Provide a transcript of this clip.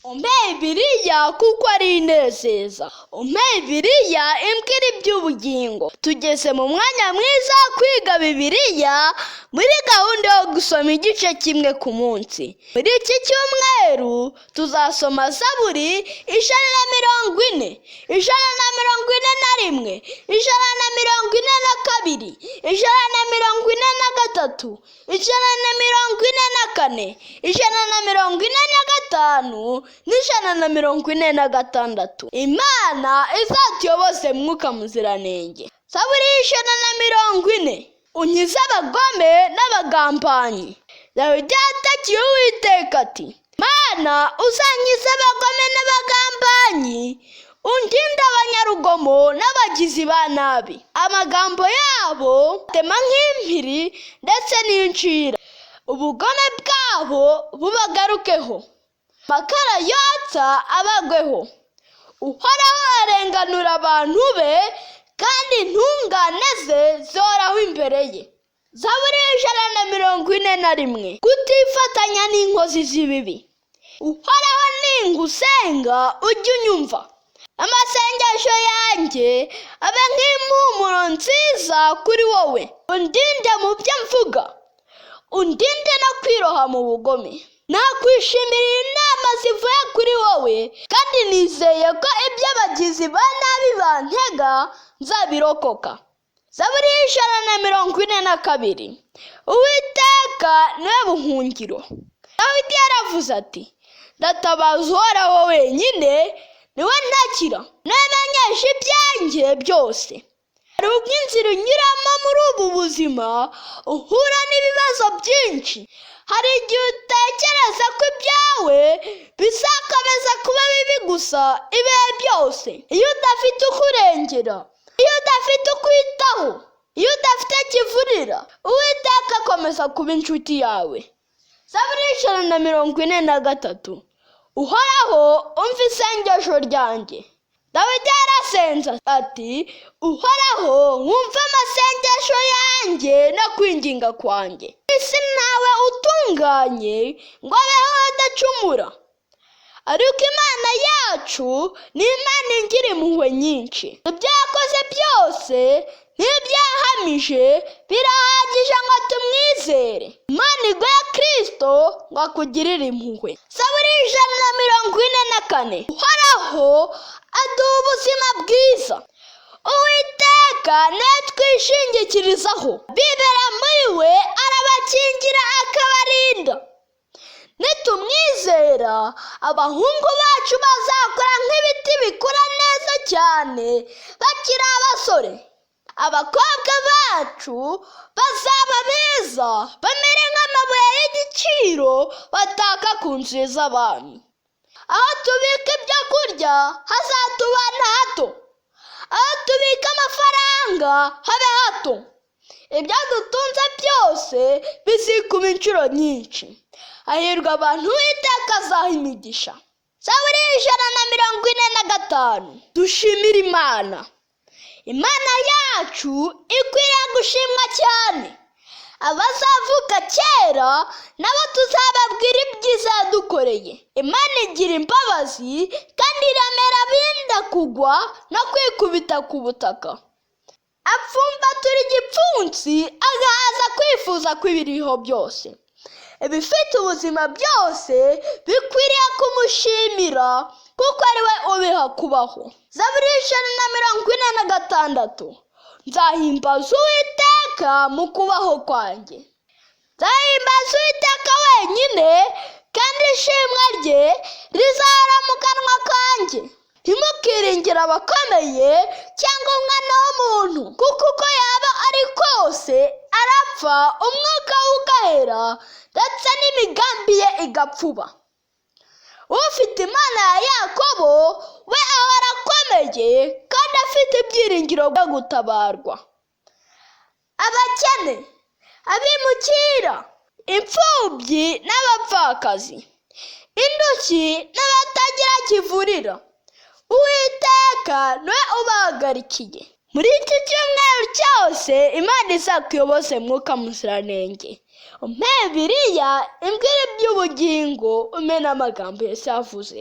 Umpeye Bibiliya kuko ari inezeza. Umpeye Bibiliya imbwira iby'ubugingo. Tugeze mu mwanya mwiza wo kwiga Bibiliya muri gahunda yo gusoma igice kimwe ku munsi. Muri iki cyumweru tuzasoma Zaburi 140, 141, 142, 143, 144, 145 n'146. Imana izatuyoboze mwuka muziranenge. Zaburi 140. Unkize abagome n'abagambanyi. Dawidi yatakiye Uwiteka ati, Mana uzankize abagome n'abagambanyi, undinde abanyarugomo n'abagizi ba nabi. Amagambo yabo atema nk'impiri ndetse n'incira, ubugome bwabo bubagarukeho, amakara yotsa abagweho. Uhoraho arenganura abantu be, kandi intungane ze zoraho imbere ye. Zaburi 141. Kutifatanya n'inkozi z'ibibi. Uhoraho ningusenga ujye unyumva, amasengesho yanjye abe nk'impumuro nziza kuri wowe. Undinde mu byo mvuga, undinde no kwiroha mu bugome. Nakwishimira inama zivuye kuri wowe, kandi nizeye ko ibyo abagizi ba nabi bantega nzabirokoka. Zaburi 142. Uwiteka niwe buhungiro. Dawidi yaravuze ati, ndatabaza Uhoraho wenyine, niwe ntakira, niwe menyesha ibyanjye byose. Hari ubwo inzira unyuramo muri ubu buzima uhura n'ibibazo byinshi. Hari igihe utekereza ko ibyawe bizakomeza kuba bibi gusa ibihe byose. Iyo udafite ukurengera, iyo udafite ukwitaho, iyo udafite kivurira, Uwiteka akomeza kuba inshuti yawe. Zaburi 143. Uhoraho umva isengesho ryanjye. Dawidi yarasenze ati, Uhoraho wumva amasengesho yanjye no kwinginga kwanjye. Isi ntawe utunganye ngo abeho adacumura, ariko Imana yacu ni Imana igira impuhwe nyinshi. Ibyo yakoze byose n'ibyahamije birahagije ngo tumwizere. Imana iguhe Kristo ngo akugirire impuhwe. Zaburi 144. Uhoraho aduha ubuzima bwiza. Uwiteka niwe twishingikirizaho, bibera muri we arabakingira akabarinda. Nitumwizera, abahungu bacu bazakura nk'ibiti bikura neza cyane bakiri abasore. Abakobwa bacu bazaba beza, bamere nk'amabuye y'igiciro bataka ku nzu z'abami. Aho tubika ibyo kurya hazatubana hato, aho tubika amafaranga habe hato. Ibyo dutunze byose bizikuba inshuro nyinshi. Hahirwa abantu Uwiteka azaha imigisha. Zaburi 145. Dushimire Imana. Imana yacu ikwiriye gushimwa cyane. Abazavuka kera nabo tuzababwira ibyiza yadukoreye. Imana igira imbabazi kandi iramera abenda kugwa no kwikubita ku butaka. Apfumbatura igipfunsi agahaza kwifuza kw'ibiriho byose. Ibifite ubuzima byose bikwiriye kumushimira kuko ari we ubiha kubaho. Zaburi 146. Nzahimbaza Uwiteka mu kubaho kwanjye. Nzahimbaza Uwiteka wenyine, kandi ishimwe rye rizahora mu kanwa kanjye. Ntimukiringire abakomeye cyangwa umwana w'umuntu, kuko uko yaba ari kose arapfa, umwuka we ugahera ndetse n'imigambi ye igapfuba. Ufite Imana ya Yakobo we ahora akomeye kandi afite ibyiringiro byo gutabarwa. Abakene, abimukira, imfubyi n'abapfakazi, indushyi n'abatagira kivurira, Uwiteka niwe ubahagarikiye. Muri iki cyumweru cyose Imana izakuyoboze mwuka muziranenge. Umpeye Bibiliya imbwira iby'ubugingo, umpe n'amagambo Yesu yavuze.